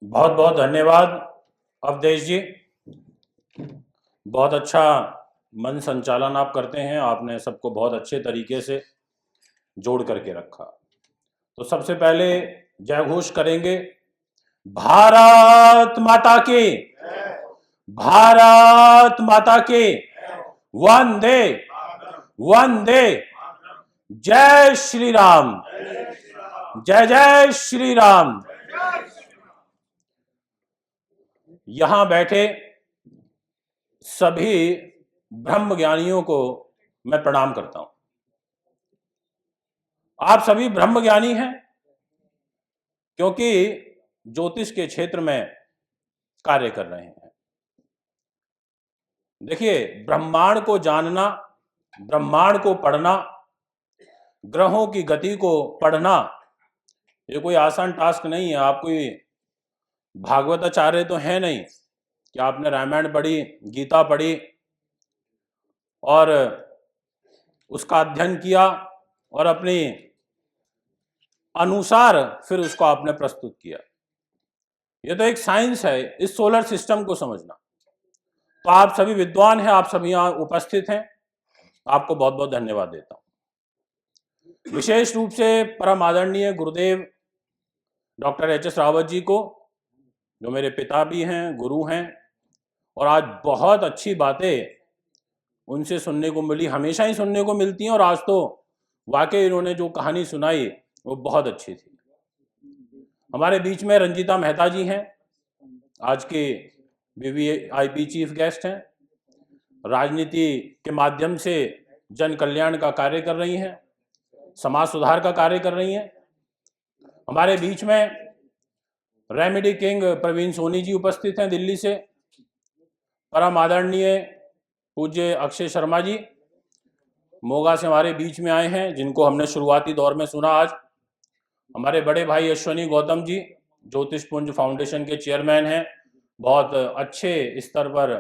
बहुत बहुत धन्यवाद अवधेश जी। बहुत अच्छा मन संचालन आप करते हैं। आपने सबको बहुत अच्छे तरीके से जोड़ करके रखा। तो सबसे पहले जय घोष करेंगे, भारत माता की, भारत माता की, वंदे वंदे, जय श्री राम, जय जय श्री राम। यहां बैठे सभी ब्रह्म ज्ञानियों को मैं प्रणाम करता हूं। आप सभी ब्रह्म ज्ञानी हैं क्योंकि ज्योतिष के क्षेत्र में कार्य कर रहे हैं। देखिए, ब्रह्मांड को जानना, ब्रह्मांड को पढ़ना, ग्रहों की गति को पढ़ना, ये कोई आसान टास्क नहीं है। आप कोई भागवताचार्य तो है नहीं कि आपने रामायण पढ़ी, गीता पढ़ी और उसका अध्ययन किया और अपने अनुसार फिर उसको आपने प्रस्तुत किया। ये तो एक साइंस है, इस सोलर सिस्टम को समझना। तो आप सभी विद्वान हैं, आप सभी यहाँ उपस्थित हैं, आपको बहुत बहुत धन्यवाद देता हूँ। विशेष रूप से परम आदरणीय गुरुदेव डॉक्टर एच.एस. रावत जी को, जो मेरे पिता भी हैं, गुरु हैं, और आज बहुत अच्छी बातें उनसे सुनने को मिली। हमेशा ही सुनने को मिलती हैं और आज तो वाकई इन्होंने जो कहानी सुनाई वो बहुत अच्छी थी। हमारे बीच में रंजीता मेहता जी हैं, आज के वीवीआईपी चीफ गेस्ट हैं। राजनीति के माध्यम से जन कल्याण का कार्य कर रही हैं, समाज सुधार का कार्य कर रही हैं। हमारे बीच में रेमेडी किंग प्रवीण सोनी जी उपस्थित हैं दिल्ली से। परम आदरणीय पूज्य अक्षय शर्मा जी मोगा से हमारे बीच में आए हैं, जिनको हमने शुरुआती दौर में सुना। आज हमारे बड़े भाई अश्वनी गौतम जी ज्योतिष पुंज फाउंडेशन के चेयरमैन हैं, बहुत अच्छे स्तर पर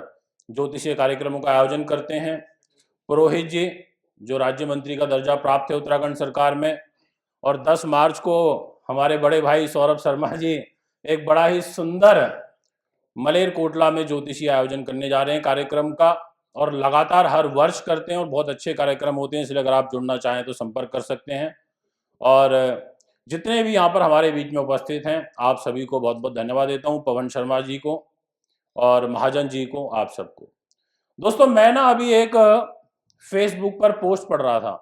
ज्योतिषीय कार्यक्रमों का आयोजन करते हैं। पुरोहित जी, जो राज्य मंत्री का दर्जा प्राप्त है उत्तराखंड सरकार में। और 10 मार्च को हमारे बड़े भाई सौरभ शर्मा जी एक बड़ा ही सुंदर मलेरकोटला में ज्योतिषीय आयोजन करने जा रहे हैं कार्यक्रम का, और लगातार हर वर्ष करते हैं और बहुत अच्छे कार्यक्रम होते हैं। इसलिए अगर आप जुड़ना चाहें तो संपर्क कर सकते हैं। और जितने भी यहाँ पर हमारे बीच में उपस्थित हैं, आप सभी को बहुत बहुत धन्यवाद देता हूँ, पवन शर्मा जी को और महाजन जी को, आप सबको। दोस्तों, मैं ना अभी एक फेसबुक पर पोस्ट पढ़ रहा था,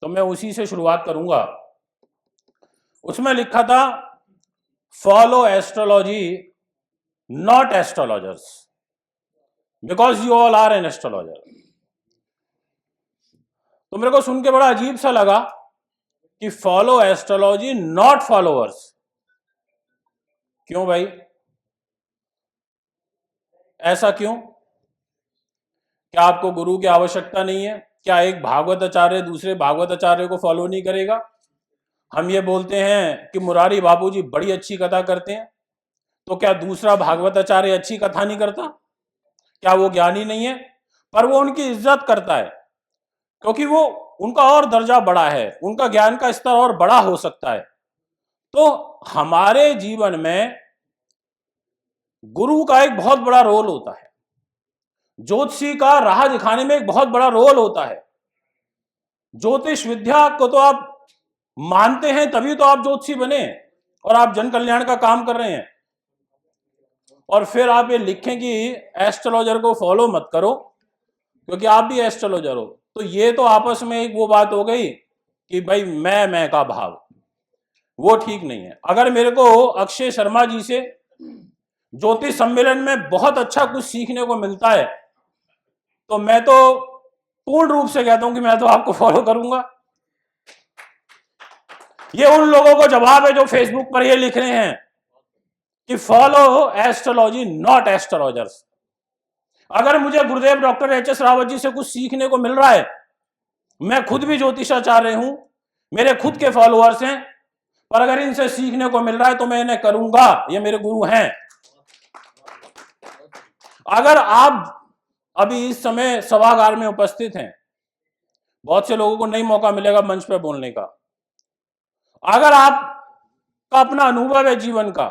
तो मैं उसी से शुरुआत करूंगा। उसमें लिखा था, follow astrology not astrologers, because you all are an astrologer. तो मेरे को सुन के बड़ा अजीब सा लगा कि फॉलो एस्ट्रोलॉजी नॉट फॉलोअर्स। क्यों भाई, ऐसा क्यों? क्या आपको गुरु की आवश्यकता नहीं है? क्या एक भागवत आचार्य दूसरे भागवत आचार्य को फॉलो नहीं करेगा? हम ये बोलते हैं कि मुरारी बाबू जी बड़ी अच्छी कथा करते हैं, तो क्या दूसरा भागवत आचार्य अच्छी कथा नहीं करता? क्या वो ज्ञानी नहीं है? पर वो उनकी इज्जत करता है क्योंकि वो उनका और दर्जा बड़ा है, उनका ज्ञान का स्तर और बड़ा हो सकता है। तो हमारे जीवन में गुरु का एक बहुत बड़ा रोल होता है, ज्योतिषी का राह दिखाने में एक बहुत बड़ा रोल होता है। ज्योतिष विद्या को तो आप मानते हैं तभी तो आप ज्योतिषी बने और आप जन कल्याण का काम कर रहे हैं। और फिर आप ये लिखें कि एस्ट्रोलॉजर को फॉलो मत करो क्योंकि आप भी एस्ट्रोलॉजर हो, तो ये तो आपस में एक वो बात हो गई कि भाई मैं का भाव, वो ठीक नहीं है। अगर मेरे को अक्षय शर्मा जी से ज्योतिष सम्मेलन में बहुत अच्छा कुछ सीखने को मिलता है तो मैं तो पूर्ण रूप से कहता हूं कि मैं तो आपको फॉलो करूंगा। ये उन लोगों को जवाब है जो फेसबुक पर ये लिख रहे हैं कि फॉलो एस्ट्रोलॉजी नॉट एस्ट्रोलॉजर्स। अगर मुझे गुरुदेव डॉक्टर एच.एस. रावत जी से कुछ सीखने को मिल रहा है, मैं खुद भी ज्योतिषाचार्य हूं, मेरे खुद के फॉलोअर्स हैं, पर अगर इनसे सीखने को मिल रहा है तो मैं इन्हें करूंगा, ये मेरे गुरु हैं। अगर आप अभी इस समय सभागार में उपस्थित हैं, बहुत से लोगों को नहीं मौका मिलेगा मंच पर बोलने का, अगर आपका अपना अनुभव है जीवन का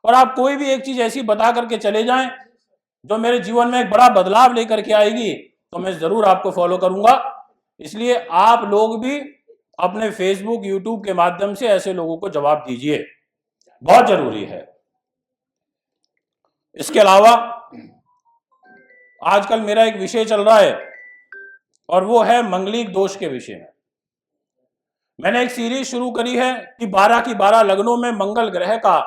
और आप कोई भी एक चीज ऐसी बता करके चले जाएं जो मेरे जीवन में एक बड़ा बदलाव लेकर के आएगी, तो मैं जरूर आपको फॉलो करूंगा। इसलिए आप लोग भी अपने फेसबुक, यूट्यूब के माध्यम से ऐसे लोगों को जवाब दीजिए, बहुत जरूरी है। इसके अलावा आजकल मेरा एक विषय चल रहा है और वो है मंगलिक दोष के विषय में। मैंने एक सीरीज शुरू करी है कि 12 की 12 लग्नों में मंगल ग्रह का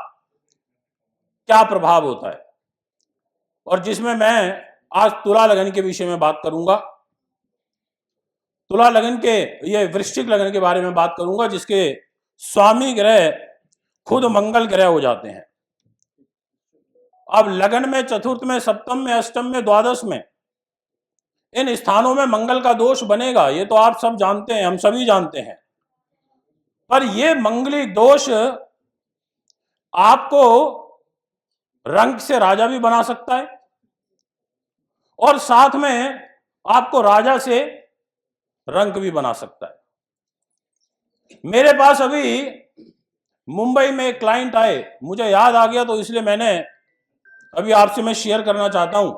क्या प्रभाव होता है, और जिसमें मैं आज तुला लगन के विषय में बात करूंगा। तुला लगन के, ये वृश्चिक लगन के बारे में बात करूंगा, जिसके स्वामी ग्रह खुद मंगल ग्रह हो जाते हैं। अब लगन में, चतुर्थ में, सप्तम में, अष्टम में, द्वादश में, इन स्थानों में मंगल का दोष बनेगा, ये तो आप सब जानते हैं, हम सभी जानते हैं। पर ये मंगलिक दोष आपको रंक से राजा भी बना सकता है और साथ में आपको राजा से रंक भी बना सकता है। मेरे पास अभी मुंबई में एक क्लाइंट आए, मुझे याद आ गया तो इसलिए मैंने अभी आपसे मैं शेयर करना चाहता हूं।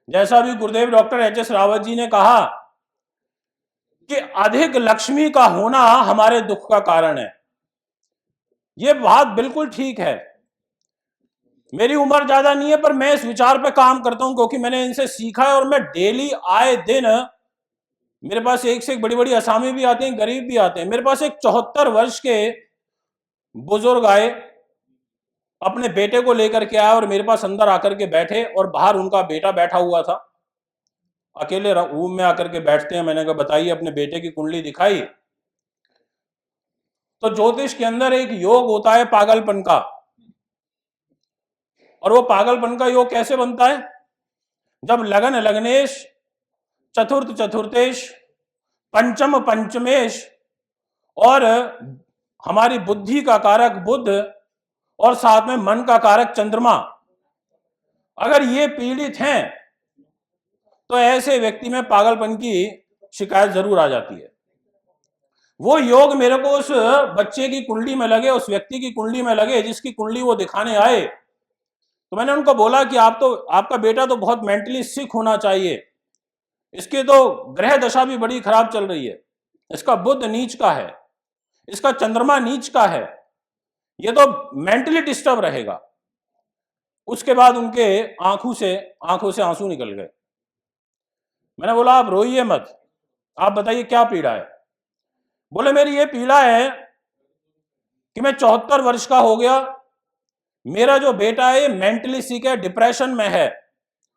जैसा अभी गुरुदेव डॉक्टर एच.एस. रावत जी ने कहा कि अधिक लक्ष्मी का होना हमारे दुख का कारण है, ये बात बिल्कुल ठीक है। मेरी उम्र ज्यादा नहीं है, पर मैं इस विचार पे काम करता हूं क्योंकि मैंने इनसे सीखा है और मैं डेली आए दिन, मेरे पास एक से एक बड़ी बड़ी असामी भी आते हैं, गरीब भी आते हैं। मेरे पास एक 74 वर्ष के बुजुर्ग आए, अपने बेटे को लेकर के आए और मेरे पास अंदर आकर के बैठे और बाहर उनका बेटा बैठा हुआ था, अकेले रूम में आकर के बैठते हैं। मैंने कहा बताइए, अपने बेटे की कुंडली दिखाई तो ज्योतिष के अंदर एक योग होता है पागलपन का, और वो पागलपन का योग कैसे बनता है? जब लगन लग्नेश, चतुर्थ चतुर्थेश, पंचम पंचमेश और हमारी बुद्धि का कारक बुध और साथ में मन का कारक चंद्रमा अगर ये पीड़ित हैं तो ऐसे व्यक्ति में पागलपन की शिकायत जरूर आ जाती है। वो योग मेरे को उस बच्चे की कुंडली में लगे, उस व्यक्ति की कुंडली में लगे जिसकी कुंडली वो दिखाने आए। तो मैंने उनको बोला कि आपका बेटा तो बहुत मेंटली सिक होना चाहिए, इसकी तो ग्रह दशा भी बड़ी खराब चल रही है, इसका बुध नीच का है, इसका चंद्रमा नीच का है, ये तो मेंटली डिस्टर्ब रहेगा। उसके बाद उनके आंखों से आंसू निकल गए। मैंने बोला आप रोइए मत, आप बताइए क्या पीड़ा है? बोले मेरी ये पीड़ा है कि मैं 74 वर्ष का हो गया, मेरा जो बेटा है मेंटली सिक है, डिप्रेशन में है,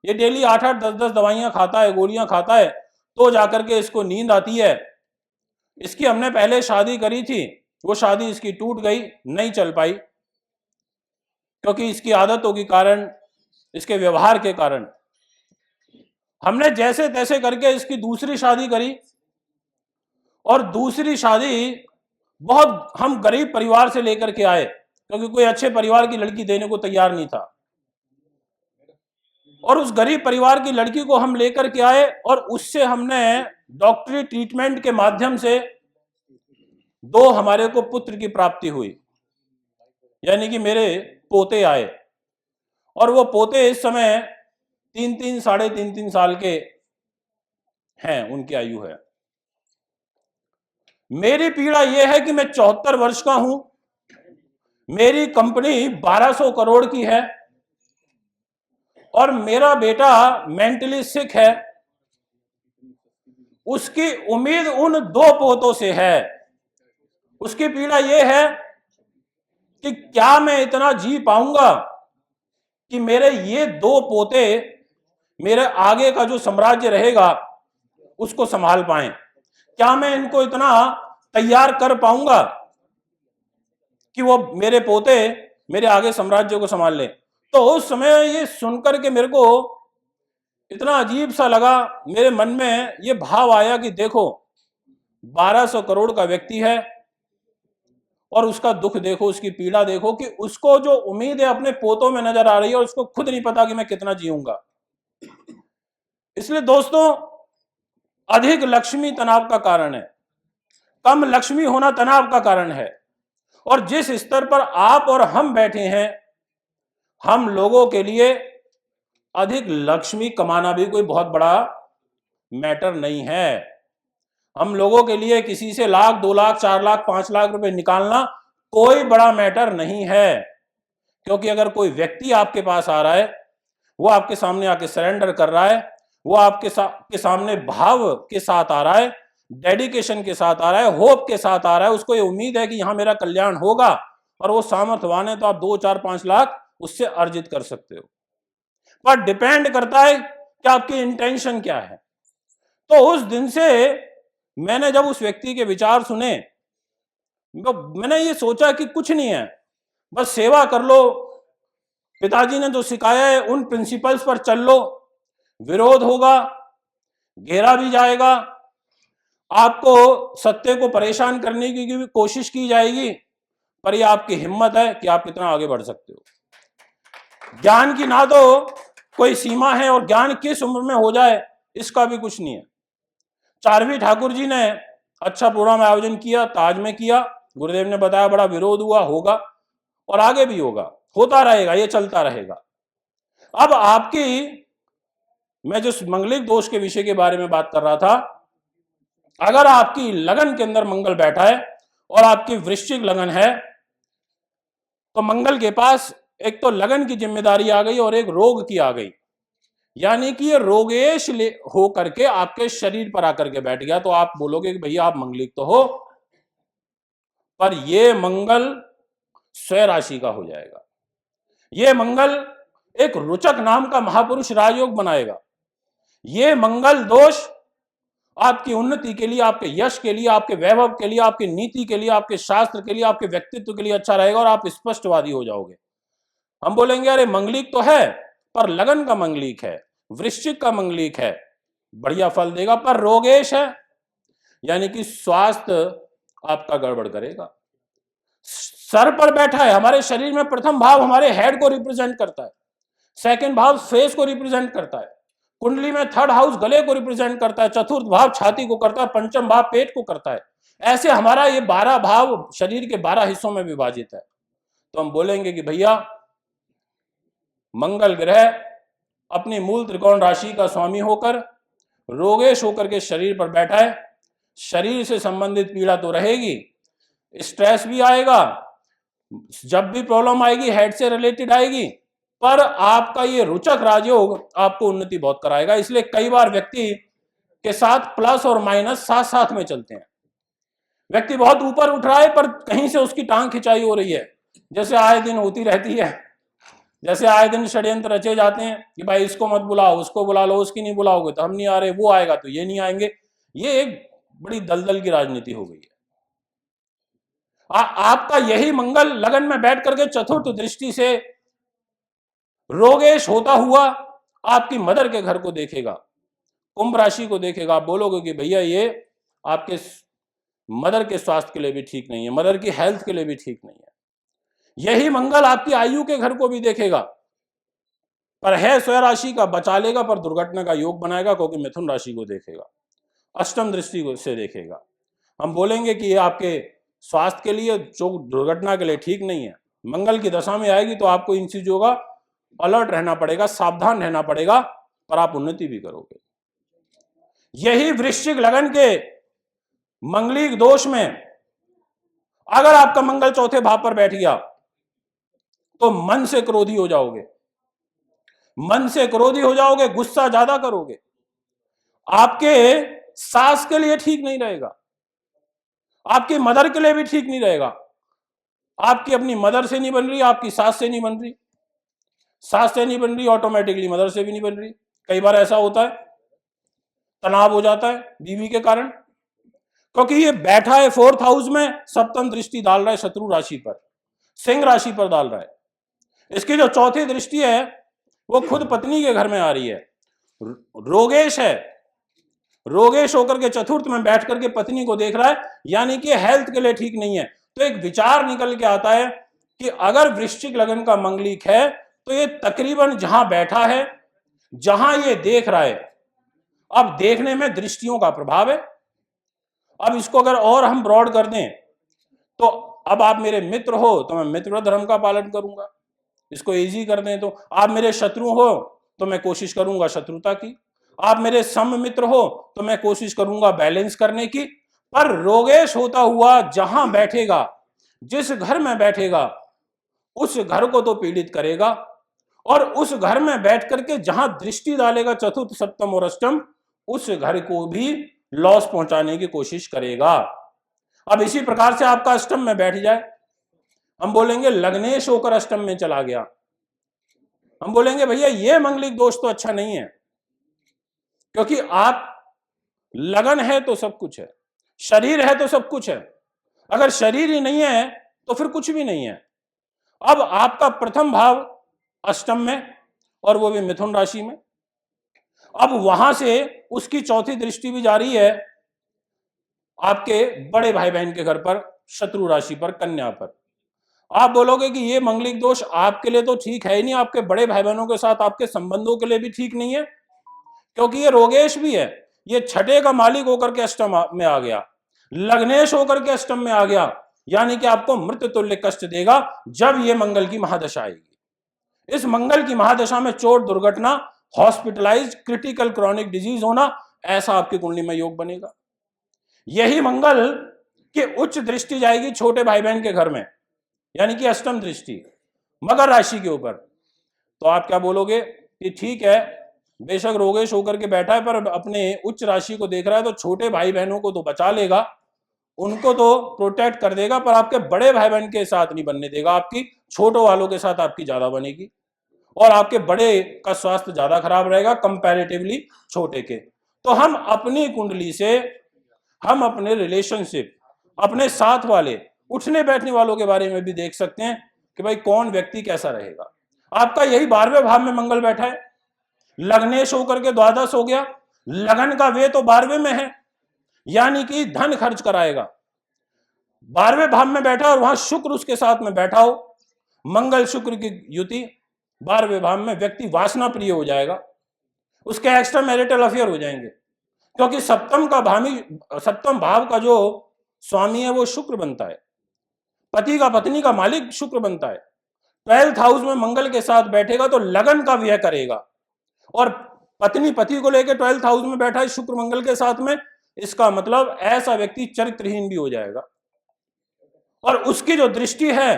ये डेली 8-8, 10-10 दवाइयां खाता है, गोलियां खाता है, तो जाकर के इसको नींद आती है। इसकी हमने पहले शादी करी थी, वो शादी इसकी टूट गई, नहीं चल पाई, क्योंकि इसकी आदतों के कारण, इसके व्यवहार के कारण। हमने जैसे तैसे करके इसकी दूसरी शादी करी, और दूसरी शादी बहुत हम गरीब परिवार से लेकर के आए, क्योंकि कोई अच्छे परिवार की लड़की देने को तैयार नहीं था। और उस गरीब परिवार की लड़की को हम लेकर के आए और उससे हमने डॉक्टरी ट्रीटमेंट के माध्यम से 2 हमारे को पुत्र की प्राप्ति हुई, यानी कि मेरे पोते आए। और वो पोते इस समय 3-3, साढ़े 3-3 साल के हैं, उनकी आयु है। मेरी पीड़ा यह है कि मैं 74 वर्ष का हूं, मेरी कंपनी 1200 करोड़ की है और मेरा बेटा मेंटली सिक है। उसकी उम्मीद उन 2 पोतों से है। उसकी पीड़ा यह है कि क्या मैं इतना जी पाऊंगा कि मेरे ये 2 पोते मेरे आगे का जो साम्राज्य रहेगा उसको संभाल पाएं? क्या मैं इनको इतना तैयार कर पाऊंगा कि वो मेरे पोते मेरे आगे साम्राज्य को संभाल लें? तो उस समय ये सुनकर के मेरे को इतना अजीब सा लगा, मेरे मन में ये भाव आया कि देखो 1200 करोड़ का व्यक्ति है और उसका दुख देखो, उसकी पीड़ा देखो, कि उसको जो उम्मीद है अपने पोतों में नजर आ रही है और उसको खुद नहीं पता कि मैं कितना जीऊंगा। इसलिए दोस्तों, अधिक लक्ष्मी तनाव का कारण है, कम लक्ष्मी होना तनाव का कारण है। और जिस स्तर पर आप और हम बैठे हैं हम लोगों के लिए अधिक लक्ष्मी कमाना भी कोई बहुत बड़ा मैटर नहीं है। हम लोगों के लिए किसी से लाख, 2 लाख, 4 लाख, 5 लाख रुपए निकालना कोई बड़ा मैटर नहीं है। क्योंकि अगर कोई व्यक्ति आपके पास आ रहा है, वो आपके सामने आके सरेंडर कर रहा है, वो आपके सामने भाव के साथ आ रहा है, डेडिकेशन के साथ आ रहा है, होप के साथ आ रहा है, उसको ये उम्मीद है कि यहां मेरा कल्याण होगा, और वो सामर्थ्यवान है, तो आप 2, 4, 5 लाख उससे अर्जित कर सकते हो। पर डिपेंड करता है कि आपकी इंटेंशन क्या है। तो उस दिन से मैंने जब उस व्यक्ति के विचार सुने, तो मैंने ये सोचा कि कुछ नहीं है, बस सेवा कर लो, पिताजी ने जो सिखाया है उन प्रिंसिपल्स पर चल लो। विरोध होगा, घेरा भी जाएगा, आपको सत्य को परेशान करने की भी कोशिश की जाएगी, पर यह आपकी हिम्मत है कि आप कितना आगे बढ़ सकते हो। ज्ञान की ना तो कोई सीमा है, और ज्ञान किस उम्र में हो जाए इसका भी कुछ नहीं है। चारवी ठाकुर जी ने अच्छा प्रोग्राम आयोजन किया, ताज में किया, गुरुदेव ने बताया बड़ा विरोध हुआ, होगा और आगे भी होगा, होता रहेगा, ये चलता रहेगा। अब मैं जो मंगलिक दोष के विषय के बारे में बात कर रहा था, अगर आपकी लगन के अंदर मंगल बैठा है और आपकी वृश्चिक लगन है, तो मंगल के पास एक तो लगन की जिम्मेदारी आ गई और एक रोग की आ गई, यानी कि ये रोगेश हो करके आपके शरीर पर आकर के बैठ गया। तो आप बोलोगे कि भैया आप मंगलिक तो हो, पर ये मंगल स्वय राशि का हो जाएगा। ये मंगल एक रुचक नाम का महापुरुष राजयोग बनाएगा। ये मंगल दोष आपकी उन्नति के लिए, आपके यश के लिए, आपके वैभव के लिए, आपकी नीति के लिए, आपके शास्त्र के लिए, आपके व्यक्तित्व के लिए अच्छा रहेगा, और आप स्पष्टवादी हो जाओगे। हम बोलेंगे अरे मंगलिक तो है, पर लगन का मंगलिक है, वृश्चिक का मंगलिक है, बढ़िया फल देगा, पर रोगेश है, यानी कि स्वास्थ्य आपका गड़बड़ करेगा। सर पर बैठा है, हमारे शरीर में प्रथम भाव हमारे हेड को रिप्रेजेंट करता है, सेकंड भाव फेस को रिप्रेजेंट करता है, कुंडली में थर्ड हाउस गले को रिप्रेजेंट करता है, चतुर्थ भाव छाती को करता है, पंचम भाव पेट को करता है। ऐसे हमारा ये 12 भाव शरीर के 12 हिस्सों में विभाजित है। तो हम बोलेंगे कि भैया मंगल ग्रह अपनी मूल त्रिकोण राशि का स्वामी होकर रोगेश होकर के शरीर पर बैठा है। शरीर से संबंधित पीड़ा तो रहेगी, स्ट्रेस भी आएगा, जब भी प्रॉब्लम आएगी हेड से रिलेटेड आएगी, पर आपका ये रुचक राजयोग आपको उन्नति बहुत कराएगा। इसलिए कई बार व्यक्ति के साथ प्लस और माइनस साथ साथ में चलते हैं। व्यक्ति बहुत ऊपर उठ रहा है, पर कहीं से उसकी टांग खिंचाई हो रही है, जैसे आए दिन होती रहती है। जैसे आए दिन षड्यंत्र रचे जाते हैं कि भाई इसको मत बुलाओ, उसको बुला लो, उसकी नहीं बुलाओगे तो हम नहीं आ रहे, वो आएगा तो ये नहीं आएंगे। ये एक बड़ी दलदल की राजनीति हो गई है। आपका यही मंगल लगन में बैठ करके चतुर्थ दृष्टि से रोगेश होता हुआ आपकी मदर के घर को देखेगा, कुंभ राशि को देखेगा। आप बोलोगे कि भैया ये आपके मदर के स्वास्थ्य के लिए भी ठीक नहीं है, मदर की हेल्थ के लिए भी ठीक नहीं है। यही मंगल आपकी आयु के घर को भी देखेगा, पर है स्वय राशि का, बचा लेगा, पर दुर्घटना का योग बनाएगा, क्योंकि मिथुन राशि को देखेगा, अष्टम दृष्टि से देखेगा। हम बोलेंगे कि ये आपके स्वास्थ्य के लिए, जो दुर्घटना के लिए ठीक नहीं है। मंगल की दशा में आएगी तो आपको इन चीजों का अलर्ट रहना पड़ेगा, सावधान रहना पड़ेगा, पर आप उन्नति भी करोगे। यही वृश्चिक लगन के मंगलिक दोष में अगर आपका मंगल चौथे भाव पर बैठ गया तो मन से क्रोधी हो जाओगे, मन से क्रोधी हो जाओगे, गुस्सा ज्यादा करोगे, आपके सास के लिए ठीक नहीं रहेगा, आपकी मदर के लिए भी ठीक नहीं रहेगा। आपकी अपनी मदर से नहीं बन रही, आपकी सास से नहीं बन रही, सास से नहीं बन रही, ऑटोमेटिकली मदर से भी नहीं बन रही। कई बार ऐसा होता है, तनाव हो जाता है बीवी के कारण, क्योंकि ये बैठा है 4th हाउस में, सप्तम दृष्टि डाल रहा है शत्रु राशि पर, सिंह राशि पर डाल रहा है। इसकी जो चौथी दृष्टि है वो खुद पत्नी के घर में आ रही है, रोगेश है, रोगेश होकर के चतुर्थ में बैठ करके पत्नी को देख रहा है, यानी कि हेल्थ के लिए ठीक नहीं है। तो एक विचार निकल के आता है कि अगर वृश्चिक लगन का मंगलिक है तो ये तकरीबन जहां बैठा है, जहां ये देख रहा है, अब देखने में दृष्टियों का प्रभाव है। अब इसको अगर और हम ब्रॉड कर दें तो अब आप मेरे मित्र हो तो मैं मित्र धर्म का पालन करूंगा, इसको इजी कर दें तो आप मेरे शत्रु हो तो मैं कोशिश करूंगा शत्रुता की, आप मेरे सम मित्र हो तो मैं कोशिश करूंगा बैलेंस करने की। पर रोगेश होता हुआ जहां बैठेगा, जिस घर में बैठेगा, उस घर को तो पीड़ित करेगा, और उस घर में बैठ करके जहां दृष्टि डालेगा चतुर्थ सप्तम और अष्टम, उस घर को भी लॉस पहुंचाने की कोशिश करेगा। अब इसी प्रकार से आपका अष्टम में बैठ जाए, हम बोलेंगे लग्नेश होकर अष्टम में चला गया, हम बोलेंगे भैया ये मंगलिक दोष तो अच्छा नहीं है, क्योंकि आप लगन है तो सब कुछ है, शरीर है तो सब कुछ है, अगर शरीर ही नहीं है तो फिर कुछ भी नहीं है। अब आपका प्रथम भाव अष्टम में और वो भी मिथुन राशि में, अब वहां से उसकी चौथी दृष्टि भी जा रही है आपके बड़े भाई बहन के घर पर, शत्रु राशि पर, कन्या पर। आप बोलोगे कि ये मंगलिक दोष आपके लिए तो ठीक है ही नहीं, आपके बड़े भाई बहनों के साथ आपके संबंधों के लिए भी ठीक नहीं है, क्योंकि ये रोगेश भी है, ये छठे का मालिक होकर के अष्टम में आ गया, लग्नेश होकर के अष्टम में आ गया, यानी कि आपको मृत्यु तुल्य कष्ट देगा जब ये मंगल की महादशा आएगी। इस मंगल की महादशा में चोट, दुर्घटना, हॉस्पिटलाइज, क्रिटिकल क्रॉनिक डिजीज होना, ऐसा आपकी कुंडली में योग बनेगा। यही मंगल की उच्च दृष्टि जाएगी छोटे भाई बहन के घर में, यानी कि अष्टम दृष्टि मकर राशि के ऊपर, तो आप क्या बोलोगे कि ठीक है, बेशक रोगेश होकर के बैठा है पर अपने उच्च राशि को देख रहा है, तो छोटे भाई बहनों को तो बचा लेगा, उनको तो प्रोटेक्ट कर देगा, पर आपके बड़े भाई बहन के साथ नहीं बनने देगा, आपकी छोटों वालों के साथ आपकी ज्यादा बनेगी, और आपके बड़े का स्वास्थ्य ज्यादा खराब रहेगा कंपैरेटिवली छोटे के। तो हम अपनी कुंडली से, हम अपने रिलेशनशिप, अपने साथ वाले, उठने बैठने वालों के बारे में भी देख सकते हैं कि भाई कौन व्यक्ति कैसा रहेगा। आपका यही 12वें भाव में मंगल बैठा है, लग्नेश होकर के द्वादश हो गया, लगन का वे तो 12वें में है, यानी कि धन खर्च कराएगा। 12वें भाव में बैठा और वहां शुक्र उसके साथ में बैठा हो, मंगल शुक्र की युति, 12वें भाव में व्यक्ति वासना प्रिय हो जाएगा, उसके एक्स्ट्रा मैरिटल अफेयर हो जाएंगे, क्योंकि सप्तम भाव का जो स्वामी है वो शुक्र बनता है, पति का पत्नी का मालिक शुक्र बनता है। 12th हाउस में मंगल के साथ बैठेगा तो लगन का व्यय करेगा, और पत्नी पति को लेकर 12th हाउस में बैठा है शुक्र मंगल के साथ में, इसका मतलब ऐसा व्यक्ति चरित्रहीन भी हो जाएगा। और उसकी जो दृष्टि है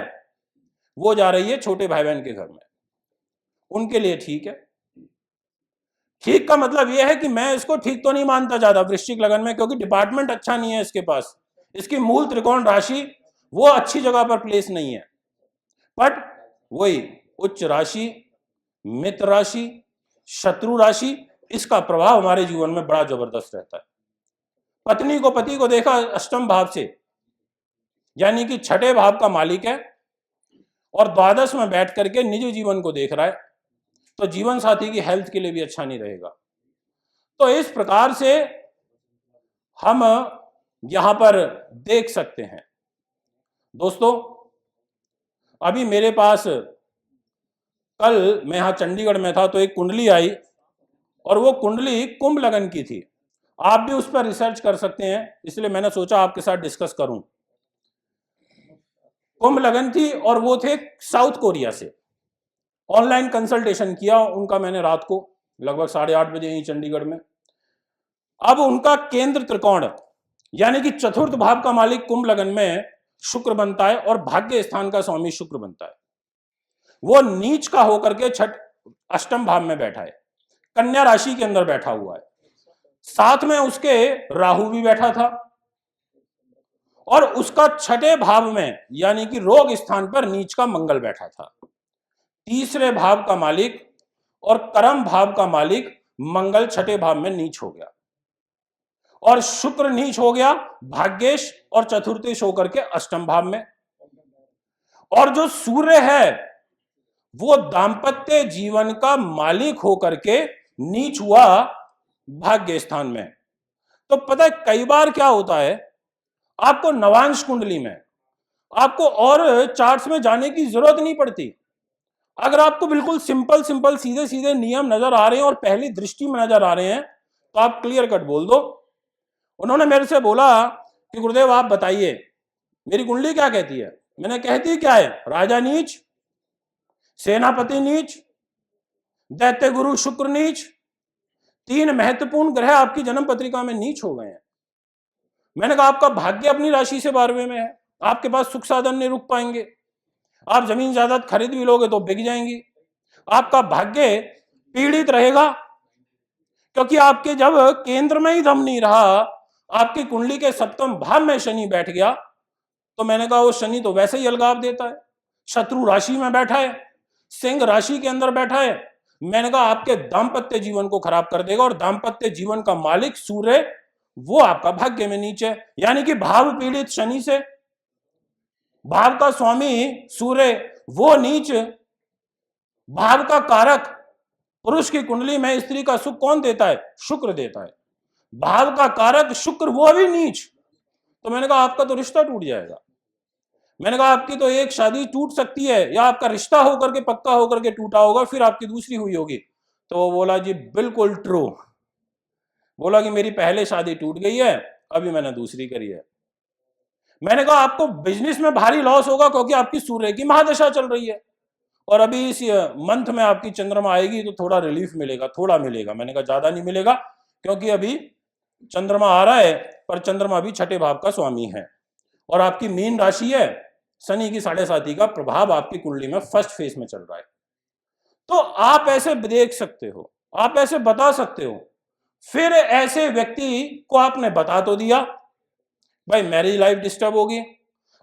वो जा रही है छोटे भाई बहन के घर में, उनके लिए ठीक है। ठीक का मतलब यह है कि मैं इसको ठीक तो नहीं मानता ज्यादा वृश्चिक लगन में, क्योंकि डिपार्टमेंट अच्छा नहीं है इसके पास, इसकी मूल त्रिकोण राशि वो अच्छी जगह पर प्लेस नहीं है, बट वही उच्च राशि, मित्र राशि, शत्रु राशि, इसका प्रभाव हमारे जीवन में बड़ा जबरदस्त रहता है। पत्नी को, पति को देखा अष्टम भाव से, यानी कि छठे भाव का मालिक है, और द्वादश में बैठ करके निजी जीवन को देख रहा है, तो जीवन साथी की हेल्थ के लिए भी अच्छा नहीं रहेगा। तो इस प्रकार से हम यहां पर देख सकते हैं दोस्तों। अभी मेरे पास, कल मैं यहां चंडीगढ़ में था तो एक कुंडली आई, और वो कुंडली कुंभ लगन की थी। आप भी उस पर रिसर्च कर सकते हैं, इसलिए मैंने सोचा आपके साथ डिस्कस करूं। कुंभ लगन थी और वो थे साउथ कोरिया से, ऑनलाइन कंसल्टेशन किया उनका मैंने रात को लगभग 8:30 बजे यहीं चंडीगढ़ में। अब उनका केंद्र त्रिकोण, यानी कि चतुर्थ भाव का मालिक कुंभ लगन में शुक्र बनता है, और भाग्य स्थान का स्वामी शुक्र बनता है, वो नीच का होकर के अष्टम भाव में बैठा है, कन्या राशि के अंदर बैठा हुआ है, साथ में उसके राहु भी बैठा था, और उसका छठे भाव में यानी कि रोग स्थान पर नीच का मंगल बैठा था। तीसरे भाव का मालिक और कर्म भाव का मालिक मंगल छठे भाव में नीच हो गया, और शुक्र नीच हो गया भाग्येश और चतुर्थेश होकर के अष्टम भाव में, और जो सूर्य है वो दाम्पत्य जीवन का मालिक होकर के नीच हुआ भाग्य स्थान में। तो पता है कई बार क्या होता है, आपको नवांश कुंडली में आपको और चार्ट्स में जाने की जरूरत नहीं पड़ती। अगर आपको बिल्कुल सिंपल सीधे सीधे नियम नजर आ रहे हैं और पहली दृष्टि में नजर आ रहे हैं, तो आप क्लियर कट बोल दो। उन्होंने मेरे से बोला कि गुरुदेव आप बताइए मेरी कुंडली क्या कहती है। मैंने कहती क्या है, राजा नीच, सेनापति नीच, दैत्य गुरु शुक्र नीच, 3 महत्वपूर्ण ग्रह आपकी जन्म पत्रिका में नीच हो गए हैं। मैंने कहा आपका भाग्य अपनी राशि से 12वें में है, आपके पास सुख साधन नहीं रुक पाएंगे, आप जमीन जायदाद खरीद भी लोगे तो बिक जाएंगी, आपका भाग्य पीड़ित रहेगा, क्योंकि आपके जब केंद्र में ही दम नहीं रहा, आपकी कुंडली के 7वें भाव में शनि बैठ गया, तो मैंने कहा वो शनि तो वैसे ही अलगाव देता है, शत्रु राशि में बैठा है, सिंह राशि के अंदर बैठा है, मैंने कहा आपके दाम्पत्य जीवन को खराब कर देगा, और दाम्पत्य जीवन का मालिक सूर्य वो आपका भाग्य में नीचे है, यानी कि भाव पीड़ित शनि से, भाव का स्वामी सूर्य वो नीच, भाव का कारक पुरुष की कुंडली में स्त्री का सुख कौन देता है? शुक्र देता है, भाव का कारक शुक्र वो भी नीच, तो मैंने कहा आपका तो रिश्ता टूट जाएगा। मैंने कहा आपकी तो एक शादी टूट सकती है, या आपका रिश्ता होकर के पक्का होकर के टूटा होगा, फिर आपकी दूसरी हुई होगी। तो वो बोला जी बिल्कुल ट्रू, बोला कि मेरी पहले शादी टूट गई है, अभी मैंने दूसरी करी है। मैंने कहा आपको बिजनेस में भारी लॉस होगा, क्योंकि आपकी सूर्य की महादशा चल रही है, और अभी इस मंथ में आपकी चंद्रमा आएगी तो थोड़ा रिलीफ मिलेगा, थोड़ा मिलेगा। मैंने कहा ज्यादा नहीं मिलेगा, क्योंकि अभी चंद्रमा आ रहा है, पर चंद्रमा भी 6ठे भाव का स्वामी है, और आपकी मीन राशि है, शनि की 7.5 का प्रभाव आपकी कुंडली में फर्स्ट फेज में चल रहा है। तो आप ऐसे देख सकते हो, आप ऐसे बता सकते हो। फिर ऐसे व्यक्ति को आपने बता तो दिया भाई मैरिज लाइफ डिस्टर्ब होगी,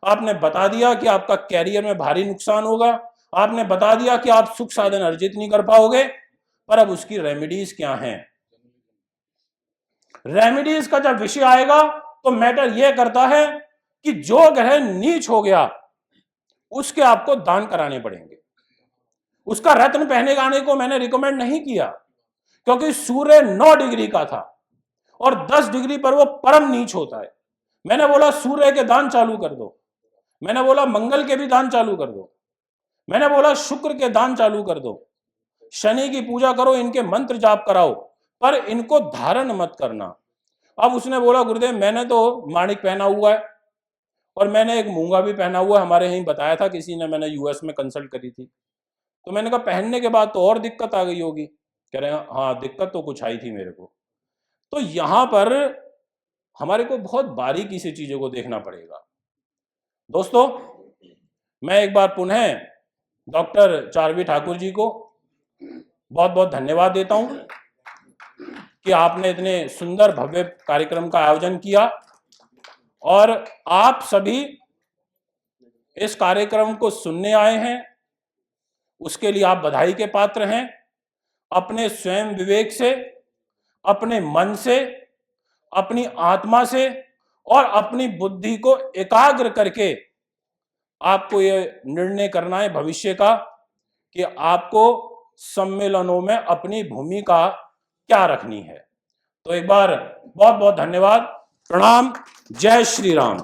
आपने बता दिया कि आपका कैरियर में भारी नुकसान होगा, आपने बता दिया कि आप सुख साधन अर्जित नहीं कर पाओगे, पर अब उसकी रेमेडीज क्या हैं? रेमेडीज का जब विषय आएगा तो मैटर यह करता है कि जो ग्रह नीच हो गया उसके आपको दान कराने पड़ेंगे। उसका रत्न पहने गाने को मैंने रिकमेंड नहीं किया, क्योंकि सूर्य 9 डिग्री का था और 10 डिग्री पर वो परम नीच होता है। मैंने बोला सूर्य के दान चालू कर दो, मैंने बोला मंगल के भी दान चालू कर दो, मैंने बोला शुक्र के दान चालू कर दो, शनि की पूजा करो, इनके मंत्र जाप कराओ, पर इनको धारण मत करना। अब उसने बोला गुरुदेव मैंने तो माणिक पहना हुआ है और मैंने एक मूंगा भी पहना हुआ है, हमारे यहीं बताया था किसी ने, मैंने यूएस में कंसल्ट करी थी। तो मैंने कहा पहनने के बाद तो और दिक्कत आ गई होगी। कह रहे हैं हाँ दिक्कत तो कुछ आई थी मेरे को। तो यहां पर हमारे को बहुत बारीकी से चीजों को देखना पड़ेगा। दोस्तों मैं एक बार पुनः डॉक्टर चारवी ठाकुर जी को बहुत बहुत धन्यवाद देता हूं कि आपने इतने सुंदर भव्य कार्यक्रम का आयोजन किया, और आप सभी इस कार्यक्रम को सुनने आए हैं, उसके लिए आप बधाई के पात्र हैं। अपने स्वयं विवेक से, अपने मन से, अपनी आत्मा से और अपनी बुद्धि को एकाग्र करके आपको ये निर्णय करना है भविष्य का कि आपको सम्मेलनों में अपनी भूमिका क्या रखनी है। तो एक बार बहुत बहुत धन्यवाद, प्रणाम, जय श्री राम।